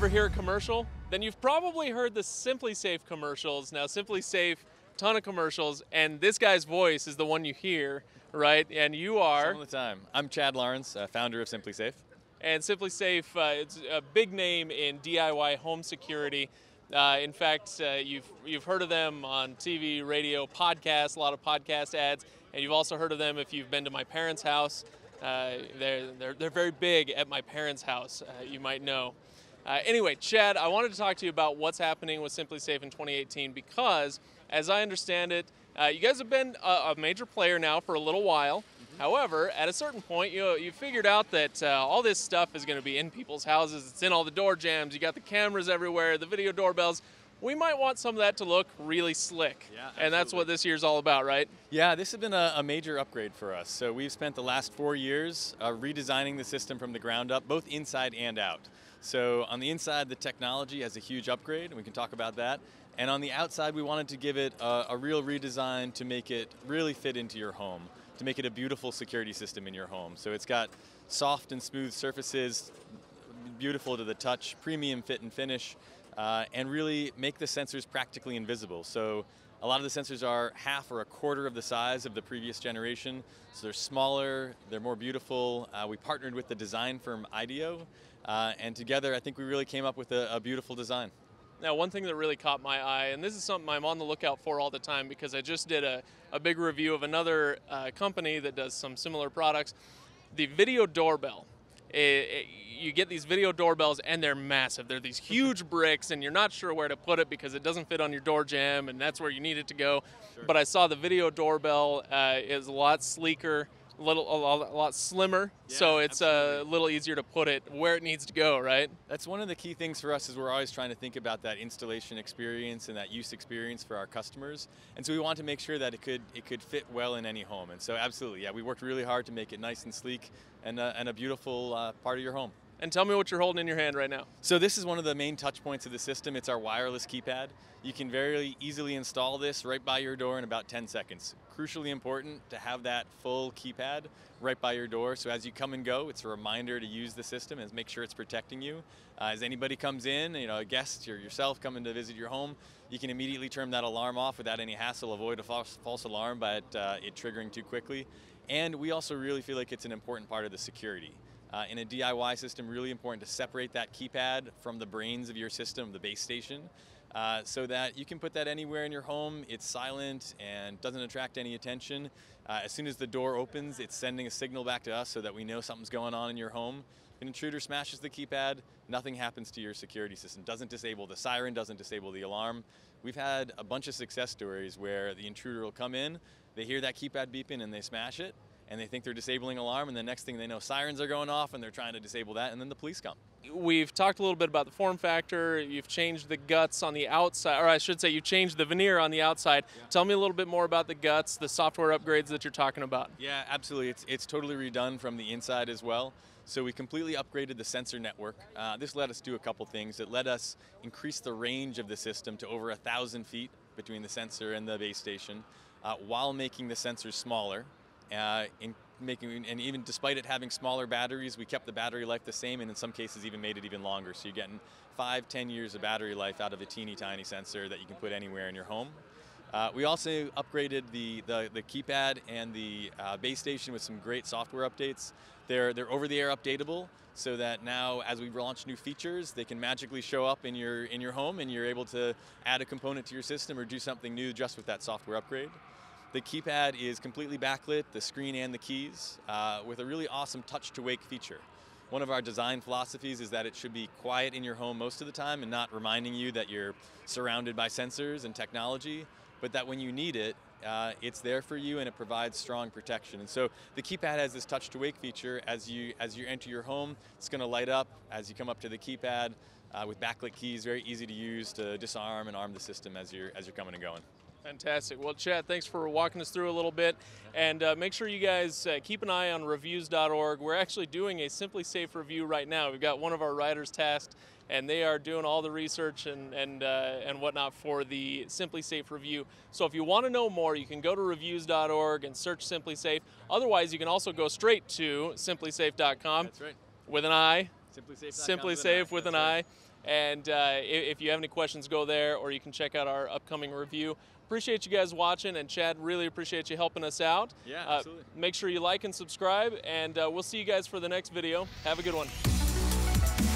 ever hear a commercial? Then you've probably heard the Simplisafe commercials. Now, Simplisafe, ton of commercials, and this guy's voice is the one you hear, right? And you are? All the time. I'm Chad Lawrence, founder of Simplisafe. And Simplisafe, it's a big name in DIY home security. In fact, you've heard of them on TV, radio, podcasts, a lot of podcast ads, and you've also heard of them if you've been to my parents' house. They're very big at my parents' house, you might know. Anyway, Chad, I wanted to talk to you about what's happening with Simplisafe in 2018 because, as I understand it, you guys have been a major player now for a little while. However, at a certain point, you figured out that all this stuff is going to be in people's houses. It's in all the door jams. You got the cameras everywhere, the video doorbells. We might want some of that to look really slick. Yeah, absolutely. And that's what this year's all about, right? Yeah, this has been a major upgrade for us. So we've spent the last 4 years redesigning the system from the ground up, both inside and out. So on the inside, the technology has a huge upgrade, and we can talk about that. And on the outside, we wanted to give it a real redesign to make it really fit into your home, to make it a beautiful security system in your home. So it's got soft and smooth surfaces, beautiful to the touch, premium fit and finish, and really make the sensors practically invisible. So a lot of the sensors are half or a quarter of the size of the previous generation. So they're smaller, they're more beautiful. We partnered with the design firm IDEO, and together I think we really came up with a beautiful design. Now, one thing that really caught my eye, and this is something I'm on the lookout for all the time because I just did a big review of another company that does some similar products, the video doorbell. You get these video doorbells and they're massive. They're these huge bricks and you're not sure where to put it because it doesn't fit on your door jamb and that's where you need it to go. Sure. But I saw the video doorbell is a lot sleeker, a lot slimmer, yeah, so it's a little easier to put it where it needs to go, right? That's one of the key things for us is we're always trying to think about that installation experience and that use experience for our customers. And so we want to make sure that it could fit well in any home. And so absolutely, yeah, we worked really hard to make it nice and sleek and a beautiful part of your home. And tell me what you're holding in your hand right now. So this is one of the main touch points of the system. It's our wireless keypad. You can very easily install this right by your door in about 10 seconds. Crucially important to have that full keypad right by your door. So as you come and go, it's a reminder to use the system and make sure it's protecting you. As anybody comes in, a guest or yourself coming to visit your home, you can immediately turn that alarm off without any hassle, avoid a false alarm by it triggering too quickly. And we also really feel like it's an important part of the security. In a DIY system, really important to separate that keypad from the brains of your system, the base station, so that you can put that anywhere in your home. It's silent and doesn't attract any attention. As soon as the door opens, it's sending a signal back to us so that we know something's going on in your home. If an intruder smashes the keypad, nothing happens to your security system. Doesn't disable the siren, doesn't disable the alarm. We've had a bunch of success stories where the intruder will come in, they hear that keypad beeping and they smash it, and they think they're disabling alarm, and the next thing they know, sirens are going off, and they're trying to disable that, and then the police come. We've talked a little bit about the form factor. You've changed the guts on the outside, or I should say you've changed the veneer on the outside. Yeah. Tell me a little bit more about the guts, the software upgrades that you're talking about. Yeah, absolutely. It's totally redone from the inside as well. So we completely upgraded the sensor network. This let us do a couple things. It let us increase the range of the system to over 1,000 feet between the sensor and the base station, while making the sensors smaller. And even despite it having smaller batteries, we kept the battery life the same, and in some cases even made it even longer. So you're getting 5-10 years of battery life out of a teeny tiny sensor that you can put anywhere in your home. We also upgraded the keypad and the base station with some great software updates. They're over-the-air updatable, so that now as we launch new features, they can magically show up in your home, and you're able to add a component to your system or do something new just with that software upgrade. The keypad is completely backlit, the screen and the keys, with a really awesome touch-to-wake feature. One of our design philosophies is that it should be quiet in your home most of the time and not reminding you that you're surrounded by sensors and technology, but that when you need it, it's there for you and it provides strong protection. And so the keypad has this touch-to-wake feature. As you enter your home, it's going to light up as you come up to the keypad with backlit keys, very easy to use to disarm and arm the system as you're coming and going. Fantastic. Well, Chad, thanks for walking us through a little bit. And make sure you guys keep an eye on reviews.org. We're actually doing a Simplisafe review right now. We've got one of our writers tasked, and they are doing all the research and whatnot for the Simplisafe review. So if you want to know more, you can go to reviews.org and search Simplisafe. Otherwise, you can also go straight to simplisafe.com. That's right. With an I. Simplisafe.com. Simplisafe with an I. And if you have any questions, go there, or you can check out our upcoming review. Appreciate you guys watching, and Chad, really appreciate you helping us out. Yeah, absolutely. Make sure you like and subscribe, and we'll see you guys for the next video. Have a good one.